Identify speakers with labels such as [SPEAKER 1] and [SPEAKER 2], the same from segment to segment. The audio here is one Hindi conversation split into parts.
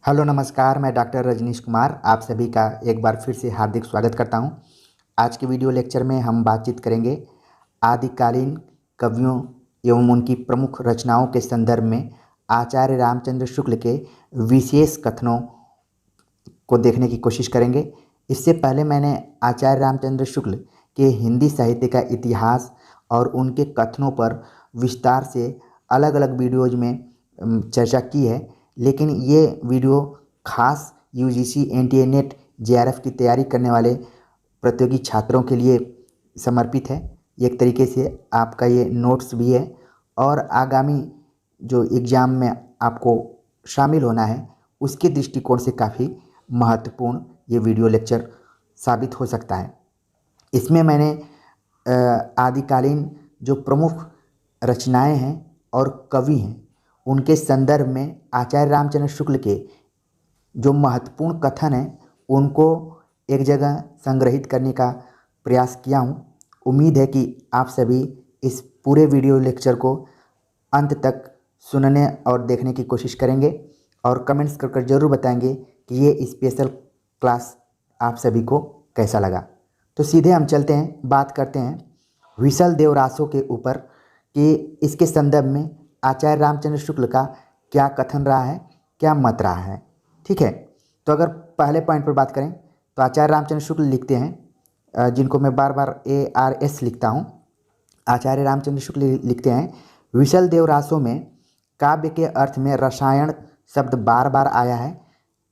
[SPEAKER 1] हेलो नमस्कार, मैं डॉक्टर रजनीश कुमार आप सभी का एक बार फिर से हार्दिक स्वागत करता हूं। आज के वीडियो लेक्चर में हम बातचीत करेंगे आदिकालीन कवियों एवं उनकी प्रमुख रचनाओं के संदर्भ में आचार्य रामचंद्र शुक्ल के विशेष कथनों को देखने की कोशिश करेंगे। इससे पहले मैंने आचार्य रामचंद्र शुक्ल के हिंदी साहित्य का इतिहास और उनके कथनों पर विस्तार से अलग अलग वीडियोज़ में चर्चा की है, लेकिन ये वीडियो खास यूजीसी एनटीए नेट जेआरएफ की तैयारी करने वाले प्रतियोगी छात्रों के लिए समर्पित है। एक तरीके से आपका ये नोट्स भी है और आगामी जो एग्ज़ाम में आपको शामिल होना है उसके दृष्टिकोण से काफ़ी महत्वपूर्ण ये वीडियो लेक्चर साबित हो सकता है। इसमें मैंने आदिकालीन जो प्रमुख रचनाएं हैं और कवि हैं उनके संदर्भ में आचार्य रामचंद्र शुक्ल के जो महत्वपूर्ण कथन हैं उनको एक जगह संग्रहित करने का प्रयास किया हूँ। उम्मीद है कि आप सभी इस पूरे वीडियो लेक्चर को अंत तक सुनने और देखने की कोशिश करेंगे और कमेंट्स कर ज़रूर बताएंगे कि ये स्पेशल क्लास आप सभी को कैसा लगा। तो सीधे हम चलते हैं, बात करते हैं विशल देव रासो के ऊपर कि इसके संदर्भ में आचार्य रामचंद्र शुक्ल का क्या कथन रहा है, क्या मत रहा है। ठीक है, तो अगर पहले पॉइंट पर बात करें तो आचार्य रामचंद्र शुक्ल लिखते हैं, जिनको मैं बार बार ARS लिखता हूँ। आचार्य रामचंद्र शुक्ल लिखते हैं, विशल देव रासो में काव्य के अर्थ में रसायन शब्द बार बार आया है,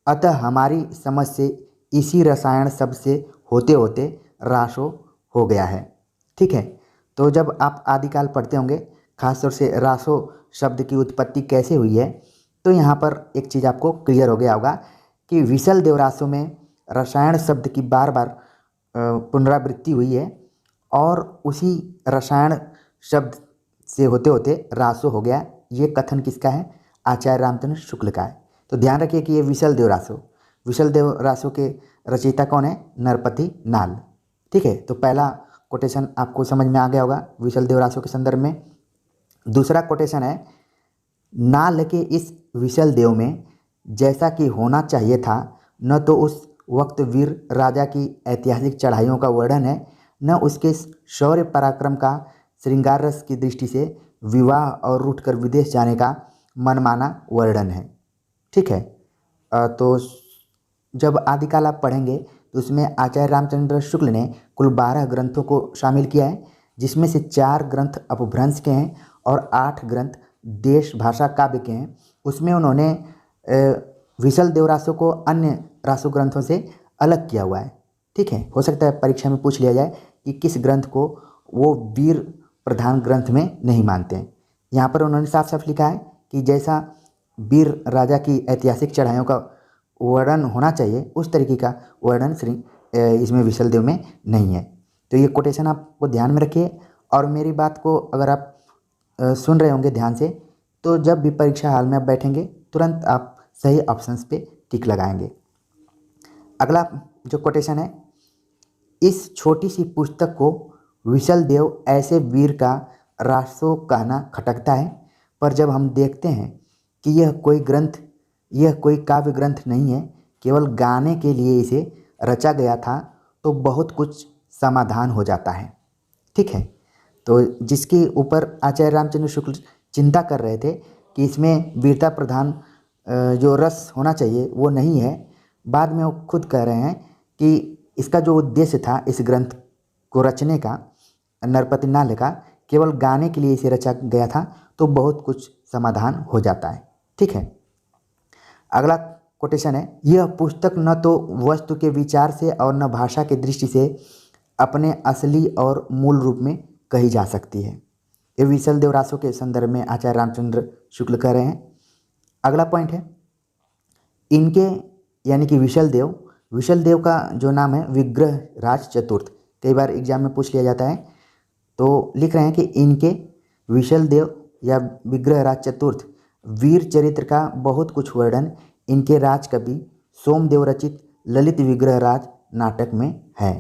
[SPEAKER 1] अतः हमारी समझ से इसी रसायन शब्द से होते होते रासो हो गया है। ठीक है, तो जब आप आदिकाल पढ़ते होंगे, खासतौर से रासो शब्द की उत्पत्ति कैसे हुई है, तो यहाँ पर एक चीज़ आपको क्लियर हो गया होगा कि विशल देव रासो में रसायन शब्द की बार बार पुनरावृत्ति हुई है और उसी रसायन शब्द से होते होते रासो हो गया। ये कथन किसका है? आचार्य रामचंद्र शुक्ल का है। तो ध्यान रखिए कि ये विशल देव रासो के रचयिता कौन है? नरपति नाल। ठीक है, तो पहला कोटेशन आपको समझ में आ गया होगा विशल देव रासो के संदर्भ में। दूसरा कोटेशन है, नाल के इस विशल देव में जैसा कि होना चाहिए था, न तो उस वक्त वीर राजा की ऐतिहासिक चढ़ाइयों का वर्णन है, न उसके शौर्य पराक्रम का श्रृंगार रस की दृष्टि से विवाह और रूठकर विदेश जाने का मनमाना वर्णन है। ठीक है, तो जब आदिकाल आप पढ़ेंगे तो उसमें आचार्य रामचंद्र शुक्ल ने कुल 12 ग्रंथों को शामिल किया है, जिसमें से 4 ग्रंथ अपभ्रंश के हैं और 8 ग्रंथ देश भाषा काव्य के हैं। उसमें उन्होंने विशल देव रासो को अन्य रासो ग्रंथों से अलग किया हुआ है। ठीक है, हो सकता है परीक्षा में पूछ लिया जाए कि किस ग्रंथ को वो वीर प्रधान ग्रंथ में नहीं मानते हैं। यहाँ पर उन्होंने साफ साफ लिखा है कि जैसा वीर राजा की ऐतिहासिक चढ़ाइयों का वर्णन होना चाहिए उस तरीके का वर्णन इसमें विशल देव में नहीं है। तो ये कोटेशन आपको ध्यान में रखिए और मेरी बात को अगर आप सुन रहे होंगे ध्यान से, तो जब भी परीक्षा हाल में आप बैठेंगे तुरंत आप सही ऑप्शंस पे टिक लगाएंगे। अगला जो कोटेशन है, इस छोटी सी पुस्तक को विशल देव ऐसे वीर का रासो कहना खटकता है, पर जब हम देखते हैं कि यह कोई काव्य ग्रंथ नहीं है, केवल गाने के लिए इसे रचा गया था, तो बहुत कुछ समाधान हो जाता है। ठीक है, तो जिसके ऊपर आचार्य रामचंद्र शुक्ल चिंता कर रहे थे कि इसमें वीरता प्रधान जो रस होना चाहिए वो नहीं है, बाद में वो खुद कह रहे हैं कि इसका जो उद्देश्य था इस ग्रंथ को रचने का, नरपति नाल का, केवल गाने के लिए इसे रचा गया था, तो बहुत कुछ समाधान हो जाता है। ठीक है, अगला कोटेशन है, यह पुस्तक न तो वस्तु के विचार से और न भाषा की दृष्टि से अपने असली और मूल रूप में कही जा सकती है। ये विशल देव रासो के संदर्भ में आचार्य रामचंद्र शुक्ल कह रहे हैं। अगला पॉइंट है, इनके यानी कि विशल देव का जो नाम है विग्रह राज चतुर्थ, कई बार एग्जाम में पूछ लिया जाता है, तो लिख रहे हैं कि इनके विशल देव या विग्रह राज चतुर्थ वीर चरित्र का बहुत कुछ वर्णन इनके राजकवि सोमदेव रचित ललित विग्रह राज नाटक में है।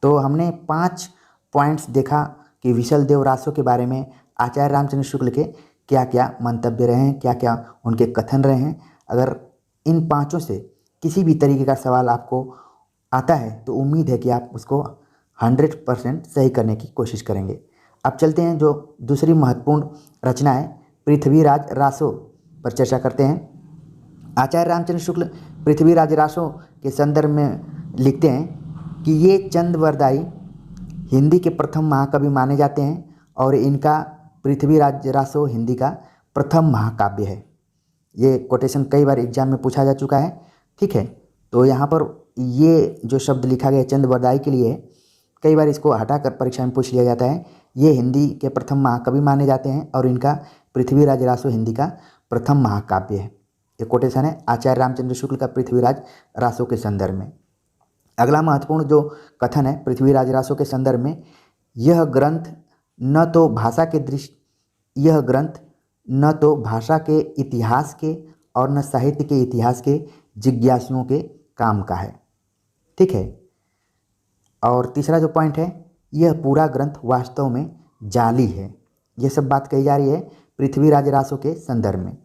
[SPEAKER 1] तो हमने 5 पॉइंट्स देखा कि विशल देव रासो के बारे में आचार्य रामचंद्र शुक्ल के क्या क्या मंतव्य रहे हैं, क्या क्या उनके कथन रहे हैं। अगर इन पांचों से किसी भी तरीके का सवाल आपको आता है तो उम्मीद है कि आप उसको 100% सही करने की कोशिश करेंगे। अब चलते हैं जो दूसरी महत्वपूर्ण रचना है पृथ्वीराज रासो पर चर्चा करते हैं। आचार्य रामचंद्र शुक्ल पृथ्वीराज रासो के संदर्भ में लिखते हैं कि ये चंदवरदाई हिंदी के प्रथम महाकवि माने जाते हैं और इनका पृथ्वीराज रासो हिंदी का प्रथम महाकाव्य है। ये कोटेशन कई बार एग्जाम में पूछा जा चुका है, ठीक है। तो यहाँ पर ये जो शब्द लिखा गया चंदवरदाई के लिए, कई बार इसको हटाकर परीक्षा में पूछ लिया जाता है। ये हिंदी के प्रथम महाकवि माने जाते हैं और इनका पृथ्वीराज रासो हिंदी का प्रथम महाकाव्य है। ये कोटेशन है आचार्य रामचंद्र शुक्ल का पृथ्वीराज रासो के संदर्भ में। अगला महत्वपूर्ण जो कथन है पृथ्वीराज रासो के संदर्भ में, यह ग्रंथ न तो भाषा के इतिहास के और न साहित्य के इतिहास के जिज्ञासुओं के काम का है, ठीक है। और तीसरा जो पॉइंट है, यह पूरा ग्रंथ वास्तव में जाली है। यह सब बात कही जा रही है पृथ्वीराज रासो के संदर्भ में।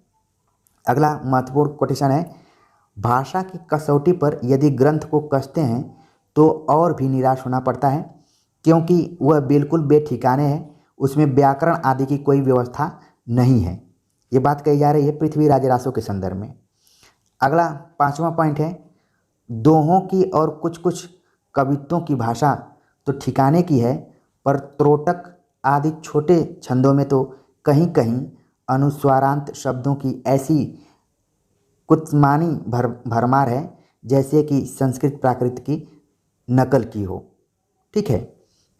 [SPEAKER 1] अगला महत्वपूर्ण कोटेशन है, भाषा की कसौटी पर यदि ग्रंथ को कसते हैं तो और भी निराश होना पड़ता है, क्योंकि वह बिल्कुल बेठिकाने है, उसमें व्याकरण आदि की कोई व्यवस्था नहीं है। ये बात कही जा रही है पृथ्वीराज रासो के संदर्भ में। अगला पांचवा पॉइंट है, दोहों की और कुछ कुछ कवित्वों की भाषा तो ठिकाने की है, पर त्रोटक आदि छोटे छंदों में तो कहीं कहीं अनुस्वारांत शब्दों की ऐसी कुत्मानी भरमार है जैसे कि संस्कृत प्राकृत की नकल की हो, ठीक है।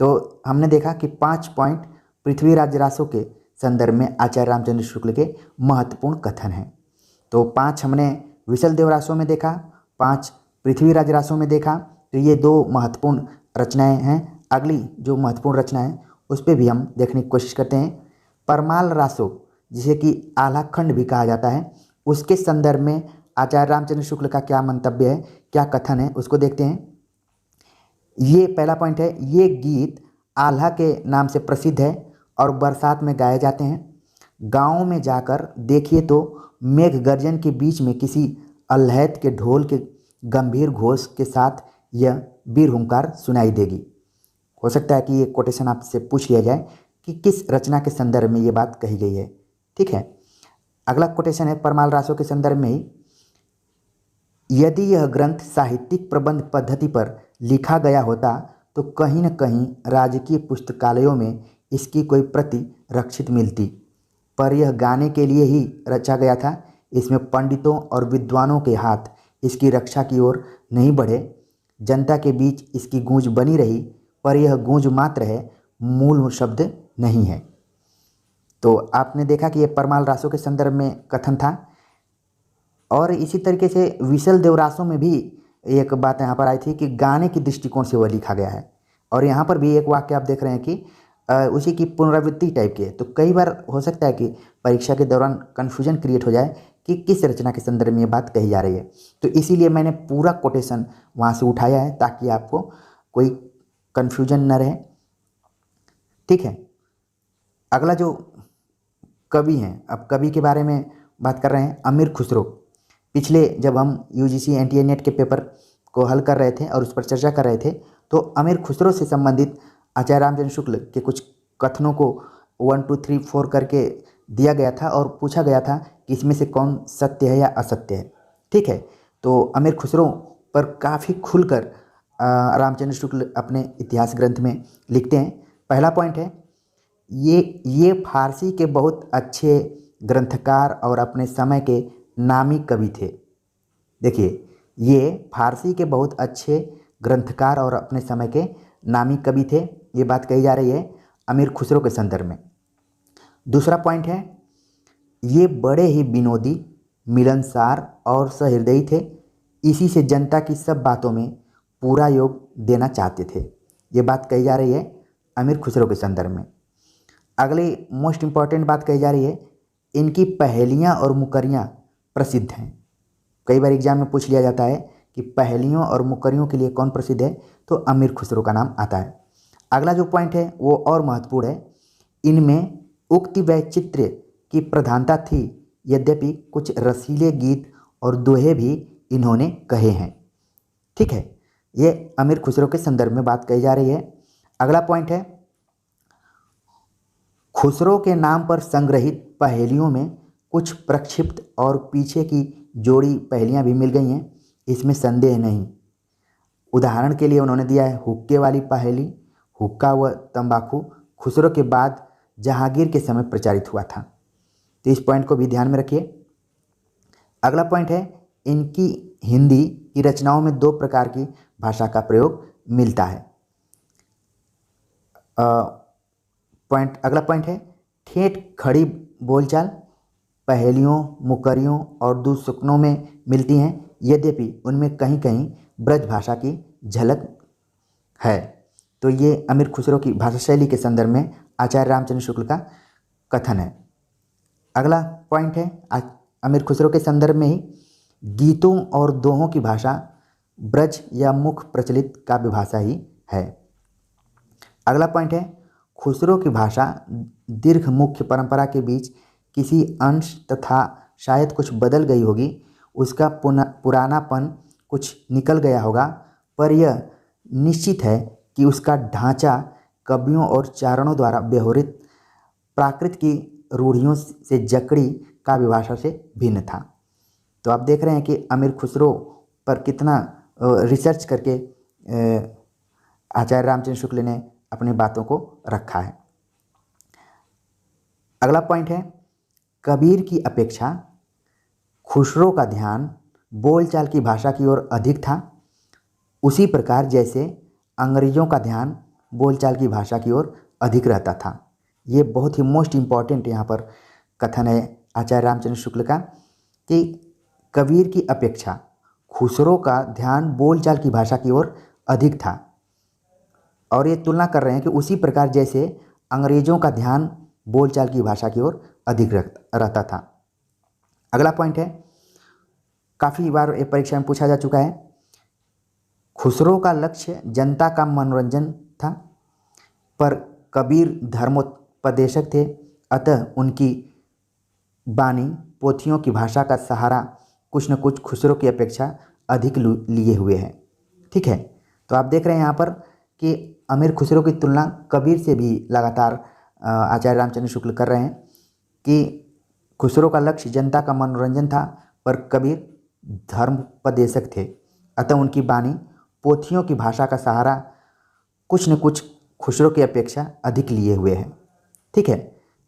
[SPEAKER 1] तो हमने देखा कि 5 पॉइंट पृथ्वीराज रासो के संदर्भ में आचार्य रामचंद्र शुक्ल के महत्वपूर्ण कथन हैं। तो 5 हमने विशल देव रासो में देखा, 5 पृथ्वीराज रासो में देखा। तो ये 2 महत्वपूर्ण रचनाएं हैं। अगली जो महत्वपूर्ण रचना है उस पर भी हम देखने की कोशिश करते हैं। परमाल रासो, जिसे कि आलाखंड भी कहा जाता है, उसके संदर्भ में आचार्य रामचंद्र शुक्ल का क्या मंतव्य है, क्या कथन है, उसको देखते हैं। ये पहला पॉइंट है, ये गीत आल्हा के नाम से प्रसिद्ध है और बरसात में गाए जाते हैं। गाँव में जाकर देखिए तो मेघ गर्जन के बीच में किसी अल्हैत के ढोल के गंभीर घोष के साथ यह वीर हुंकार सुनाई देगी। हो सकता है कि ये कोटेशन आपसे पूछ लिया जाए कि किस रचना के संदर्भ में ये बात कही गई है, ठीक है। अगला कोटेशन है परमाल रासो के संदर्भ में ही, यदि यह ग्रंथ साहित्यिक प्रबंध पद्धति पर लिखा गया होता तो कहीं न कहीं राजकीय पुस्तकालयों में इसकी कोई प्रति रक्षित मिलती, पर यह गाने के लिए ही रचा गया था। इसमें पंडितों और विद्वानों के हाथ इसकी रक्षा की ओर नहीं बढ़े। जनता के बीच इसकी गूंज बनी रही, पर यह गूंज मात्र है, मूल शब्द नहीं है। तो आपने देखा कि ये परमाल रासो के संदर्भ में कथन था। और इसी तरीके से विशल देव रासो में भी एक बात यहाँ पर आई थी कि गाने की दृष्टिकोण से वह लिखा गया है। और यहाँ पर भी एक वाक्य आप देख रहे हैं कि उसी की पुनरावृत्ति टाइप की है। तो कई बार हो सकता है कि परीक्षा के दौरान कन्फ्यूजन क्रिएट हो जाए कि किस रचना के संदर्भ में ये बात कही जा रही है। तो इसीलिए मैंने पूरा कोटेशन वहाँ से उठाया है ताकि आपको कोई कन्फ्यूजन न रहे, ठीक है। अगला जो कवि हैं, अब कवि के बारे में बात कर रहे हैं, अमीर खुसरो। पिछले जब हम UGC NTA नेट के पेपर को हल कर रहे थे और उस पर चर्चा कर रहे थे तो अमीर खुसरो से संबंधित आचार्य रामचंद्र शुक्ल के कुछ कथनों को 1 2 3 4 करके दिया गया था और पूछा गया था कि इसमें से कौन सत्य है या असत्य है, ठीक है। तो अमीर खुसरो पर काफ़ी खुलकर रामचंद्र शुक्ल अपने इतिहास ग्रंथ में लिखते हैं। पहला पॉइंट है, ये फारसी के बहुत अच्छे ग्रंथकार और अपने समय के नामी कवि थे। देखिए, ये फारसी के बहुत अच्छे ग्रंथकार और अपने समय के नामी कवि थे। ये बात कही जा रही है अमीर खुसरो के संदर्भ में। दूसरा पॉइंट है, ये बड़े ही विनोदी, मिलनसार और सहृदयी थे। इसी से जनता की सब बातों में पूरा योग देना चाहते थे। ये बात कही जा रही है अमीर खुसरो के संदर्भ में। अगली मोस्ट इम्पॉर्टेंट बात कही जा रही है, इनकी पहेलियाँ और मुकरियाँ प्रसिद्ध हैं। कई बार एग्जाम में पूछ लिया जाता है कि पहेलियों और मुकरियों के लिए कौन प्रसिद्ध है, तो अमीर खुसरो का नाम आता है। अगला जो पॉइंट है वो और महत्वपूर्ण है, इनमें उक्ति वैचित्र्य की प्रधानता थी, यद्यपि कुछ रसीले गीत और दोहे भी इन्होंने कहे हैं। ठीक है, ये अमीर खुसरो के संदर्भ में बात कही जा रही है। अगला पॉइंट है, खुसरो के नाम पर संग्रहित पहेलियों में कुछ प्रक्षिप्त और पीछे की जोड़ी पहेलियां भी मिल गई हैं, इसमें संदेह नहीं। उदाहरण के लिए उन्होंने दिया है हुक्के वाली पहेली, हुक्का व तंबाकू खुसरो के बाद जहांगीर के समय प्रचारित हुआ था। तो इस पॉइंट को भी ध्यान में रखिए। अगला पॉइंट है, इनकी हिंदी की रचनाओं में दो प्रकार की भाषा का प्रयोग मिलता है। अगला पॉइंट है, ठेठ खड़ी बोलचाल पहेलियों, मुकरियों और दुष्कर्मों में मिलती हैं, यद्यपि उनमें कहीं कहीं ब्रज भाषा की झलक है। तो ये अमीर खुसरो की भाषा शैली के संदर्भ में आचार्य रामचंद्र शुक्ल का कथन है। अगला पॉइंट है, अमीर खुसरो के संदर्भ में ही गीतों और दोहों की भाषा ब्रज या मुख्य प्रचलित काव्य भाषा ही है। अगला पॉइंट है, खुसरो की भाषा दीर्घ मुख्य परंपरा के बीच किसी अंश तथा शायद कुछ बदल गई होगी, उसका पुरानापन कुछ निकल गया होगा, पर यह निश्चित है कि उसका ढांचा कवियों और चारणों द्वारा व्यवहृत प्राकृत की रूढ़ियों से जकड़ी काव्य भाषा से भिन्न था। तो आप देख रहे हैं कि अमीर खुसरो पर कितना रिसर्च करके आचार्य रामचंद्र शुक्ल ने अपनी बातों को रखा है। अगला पॉइंट है, कबीर की अपेक्षा खुसरो का ध्यान बोलचाल की भाषा की ओर अधिक था, उसी प्रकार जैसे अंग्रेजों का ध्यान बोलचाल की भाषा की ओर अधिक रहता था। ये बहुत ही मोस्ट इम्पॉर्टेंट यहाँ पर कथन है आचार्य रामचंद्र शुक्ल का कि कबीर की अपेक्षा खुसरो का ध्यान बोलचाल की भाषा की ओर अधिक था, और ये तुलना कर रहे हैं कि उसी प्रकार जैसे अंग्रेजों का ध्यान बोलचाल की भाषा की ओर अधिक रहता था। अगला पॉइंट है, काफ़ी बार ये परीक्षा में पूछा जा चुका है, खुसरो का लक्ष्य जनता का मनोरंजन था, पर कबीर धर्मोपदेशक थे, अतः उनकी बानी पोथियों की भाषा का सहारा कुछ न कुछ खुसरो की अपेक्षा अधिक लिए हुए हैं। ठीक है, तो आप देख रहे हैं यहाँ पर कि अमीर खुसरो की तुलना कबीर से भी लगातार आचार्य रामचंद्र शुक्ल कर रहे हैं कि खुसरो का लक्ष्य जनता का मनोरंजन था, पर कबीर धर्मोपदेशक थे, अतः उनकी बानी पोथियों की भाषा का सहारा कुछ न कुछ खुसरो की अपेक्षा अधिक लिए हुए हैं। ठीक है,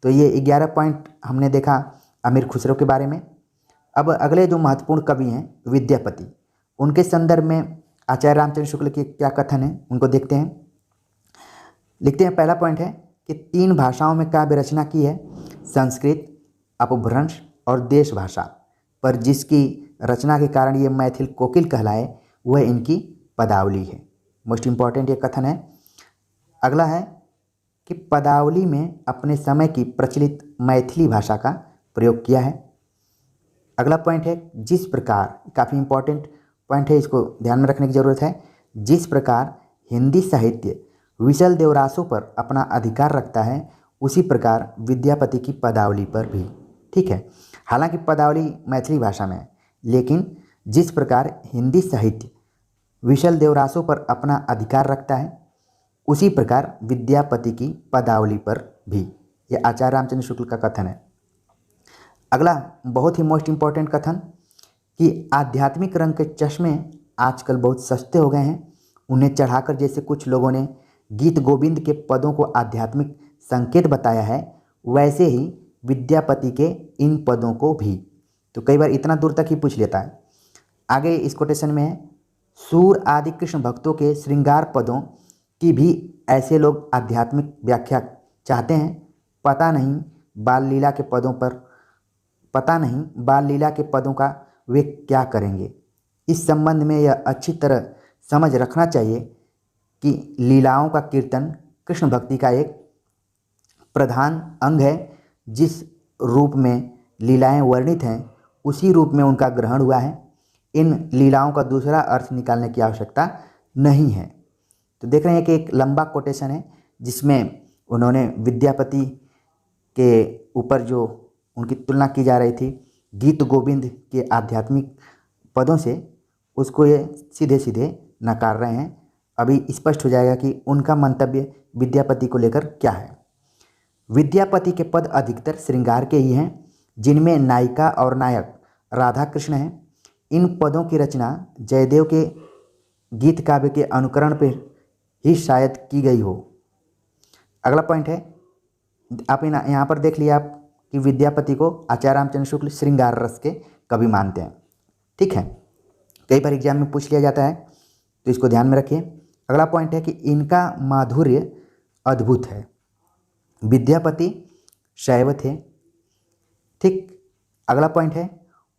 [SPEAKER 1] तो ये 11 पॉइंट हमने देखा अमीर खुसरो के बारे में। अब अगले जो महत्वपूर्ण कवि हैं विद्यापति, उनके संदर्भ में आचार्य रामचंद्र शुक्ल के क्या कथन है उनको देखते हैं। लिखते हैं, पहला पॉइंट है कि 3 भाषाओं में काव्य रचना की है, संस्कृत, अपभ्रंश और देश भाषा, पर जिसकी रचना के कारण ये मैथिल कोकिल कहलाए वह इनकी पदावली है। मोस्ट इम्पॉर्टेंट ये कथन है। अगला है कि पदावली में अपने समय की प्रचलित मैथिली भाषा का प्रयोग किया है। अगला पॉइंट है, जिस प्रकार, काफ़ी इम्पॉर्टेंट पॉइंट है, इसको ध्यान में रखने की ज़रूरत है, जिस प्रकार हिंदी साहित्य विशल देवरासों पर अपना अधिकार रखता है, उसी प्रकार विद्यापति की पदावली पर भी। ठीक है, हालांकि पदावली मैथिली भाषा में है, लेकिन जिस प्रकार हिंदी साहित्य विशल देवरासों पर अपना अधिकार रखता है, उसी प्रकार विद्यापति की पदावली पर भी। ये आचार्य रामचंद्र शुक्ल का कथन है। अगला बहुत ही मोस्ट इम्पॉर्टेंट कथन कि आध्यात्मिक रंग के चश्मे आजकल बहुत सस्ते हो गए हैं, उन्हें चढ़ाकर जैसे कुछ लोगों ने गीत गोविंद के पदों को आध्यात्मिक संकेत बताया है, वैसे ही विद्यापति के इन पदों को भी। तो कई बार इतना दूर तक ही पूछ लेता है। आगे इस कोटेशन में है, सूर आदि कृष्ण भक्तों के श्रृंगार पदों की भी ऐसे लोग आध्यात्मिक व्याख्या चाहते हैं, पता नहीं बाल लीला के पदों का वे क्या करेंगे। इस संबंध में यह अच्छी तरह समझ रखना चाहिए कि लीलाओं का कीर्तन कृष्ण भक्ति का एक प्रधान अंग है। जिस रूप में लीलाएं वर्णित हैं, उसी रूप में उनका ग्रहण हुआ है। इन लीलाओं का दूसरा अर्थ निकालने की आवश्यकता नहीं है। तो देख रहे हैं कि एक लंबा कोटेशन है जिसमें उन्होंने विद्यापति के ऊपर जो उनकी तुलना की जा रही थी गीत गोविंद के आध्यात्मिक पदों से उसको ये सीधे सीधे नकार रहे हैं। अभी स्पष्ट हो जाएगा कि उनका मंतव्य विद्यापति को लेकर क्या है। विद्यापति के पद अधिकतर श्रृंगार के ही हैं, जिनमें नायिका और नायक राधा कृष्ण हैं। इन पदों की रचना जयदेव के गीत काव्य के अनुकरण पर ही शायद की गई हो। अगला पॉइंट है, आप यहाँ पर देख लिया आप कि विद्यापति को आचार्य रामचंद्र शुक्ल श्रृंगार रस के कवि मानते हैं। ठीक है, कई बार एग्जाम में पूछ लिया जाता है, तो इसको ध्यान में रखिए। अगला पॉइंट है कि इनका माधुर्य अद्भुत है। विद्यापति शैव थे। ठीक, अगला पॉइंट है,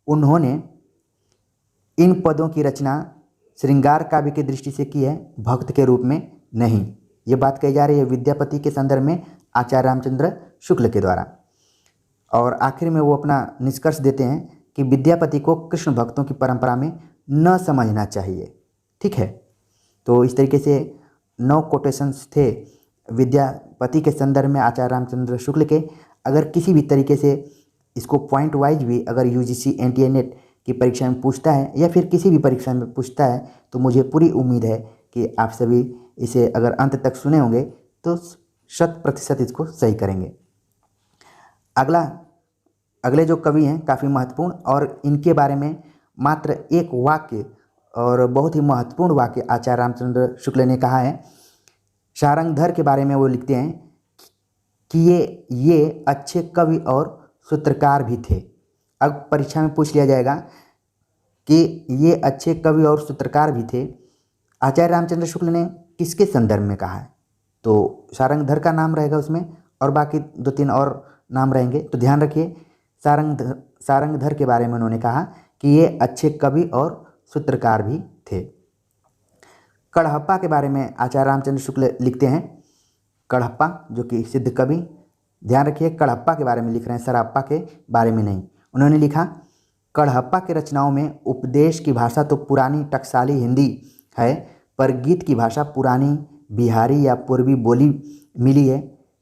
[SPEAKER 1] उन्होंने इन पदों की रचना श्रृंगार काव्य की दृष्टि से की है, भक्त के रूप में नहीं। ये बात कही जा रही है विद्यापति के संदर्भ में आचार्य रामचंद्र शुक्ल के द्वारा। और आखिर में वो अपना निष्कर्ष देते हैं कि विद्यापति को कृष्ण भक्तों की परंपरा में न समझना चाहिए। ठीक है, तो इस तरीके से 9 कोटेशंस थे विद्यापति के संदर्भ में आचार्य रामचंद्र शुक्ल के। अगर किसी भी तरीके से इसको पॉइंट वाइज भी अगर यूजीसी एनटीए नेट की परीक्षा में पूछता है या फिर किसी भी परीक्षा में पूछता है, तो मुझे पूरी उम्मीद है कि आप सभी इसे अगर अंत तक सुने होंगे तो 100% इसको सही करेंगे। अगले जो कवि हैं काफ़ी महत्वपूर्ण, और इनके बारे में मात्र एक वाक्य और बहुत ही महत्वपूर्ण वाक्य आचार्य रामचंद्र शुक्ल ने कहा है। शारंगधर के बारे में वो लिखते हैं कि ये अच्छे कवि और सूत्रकार भी थे। अब परीक्षा में पूछ लिया जाएगा कि ये अच्छे कवि और सूत्रकार भी थे, आचार्य रामचंद्र शुक्ल ने किसके संदर्भ में कहा है, तो शारंगधर का नाम रहेगा उसमें, और बाकी 2-3 और नाम रहेंगे। तो ध्यान रखिए, शारंगधर के बारे में उन्होंने कहा कि ये अच्छे कवि और सूत्रकार भी थे। कड़हप्पा के बारे में आचार्य रामचंद्र शुक्ल लिखते हैं। कड़हप्पा जो कि सिद्ध कवि, ध्यान रखिए कड़हप्पा के बारे में लिख रहे हैं, सरहप्पा के बारे में नहीं। उन्होंने लिखा, कड़हप्पा के रचनाओं में उपदेश की भाषा तो पुरानी टकसाली हिंदी है, पर गीत की भाषा पुरानी बिहारी या पूर्वी बोली मिली है।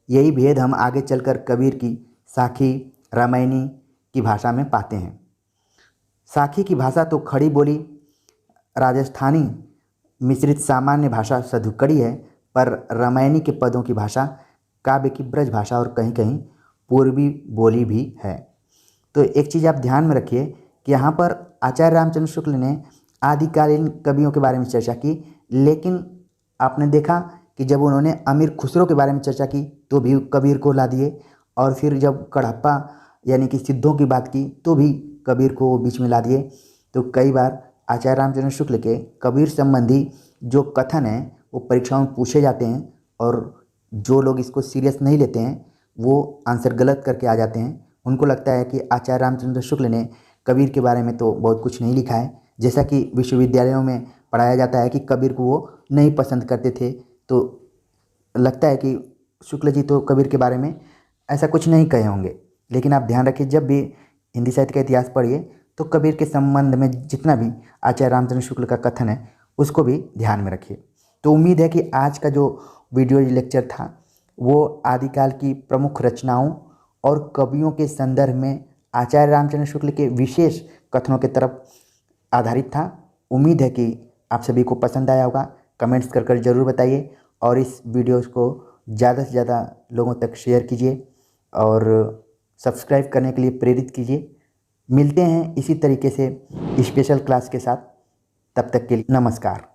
[SPEAKER 1] यही भेद हम आगे चलकर कबीर की साखी रामायणी की भाषा में पाते हैं। साखी की भाषा तो खड़ी बोली राजस्थानी मिश्रित सामान्य भाषा सधुकड़ी है, पर रामायणी के पदों की भाषा काव्य की ब्रज भाषा और कहीं कहीं पूर्वी बोली भी है। तो एक चीज़ आप ध्यान में रखिए कि यहाँ पर आचार्य रामचंद्र शुक्ल ने आदिकालीन कवियों के बारे में चर्चा की, लेकिन आपने देखा कि जब उन्होंने अमीर खुसरो के बारे में चर्चा की तो भी कबीर को ला दिए, और फिर जब कड़हप्पा यानी कि सिद्धों की बात की तो भी कबीर को बीच में ला दिए। तो कई बार आचार्य रामचंद्र शुक्ल के कबीर संबंधी जो कथन हैं वो परीक्षाओं में पूछे जाते हैं, और जो लोग इसको सीरियस नहीं लेते हैं वो आंसर गलत करके आ जाते हैं। उनको लगता है कि आचार्य रामचंद्र शुक्ल ने कबीर के बारे में तो बहुत कुछ नहीं लिखा है, जैसा कि विश्वविद्यालयों में पढ़ाया जाता है कि कबीर को वो नहीं पसंद करते थे, तो लगता है कि शुक्ल जी तो कबीर के बारे में ऐसा कुछ नहीं कहे होंगे। लेकिन आप ध्यान रखिए, जब भी हिंदी साहित्य का इतिहास पढ़िए तो कबीर के संबंध में जितना भी आचार्य रामचंद्र शुक्ल का कथन है उसको भी ध्यान में रखिए। तो उम्मीद है कि आज का जो वीडियो लेक्चर था वो आदिकाल की प्रमुख रचनाओं और कवियों के संदर्भ में आचार्य रामचंद्र शुक्ल के विशेष कथनों के तरफ आधारित था। उम्मीद है कि आप सभी को पसंद आया होगा। कमेंट्स कर ज़रूर बताइए, और इस वीडियोस को ज़्यादा से ज़्यादा लोगों तक शेयर कीजिए और सब्सक्राइब करने के लिए प्रेरित कीजिए। मिलते हैं इसी तरीके से स्पेशल क्लास के साथ, तब तक के लिए नमस्कार।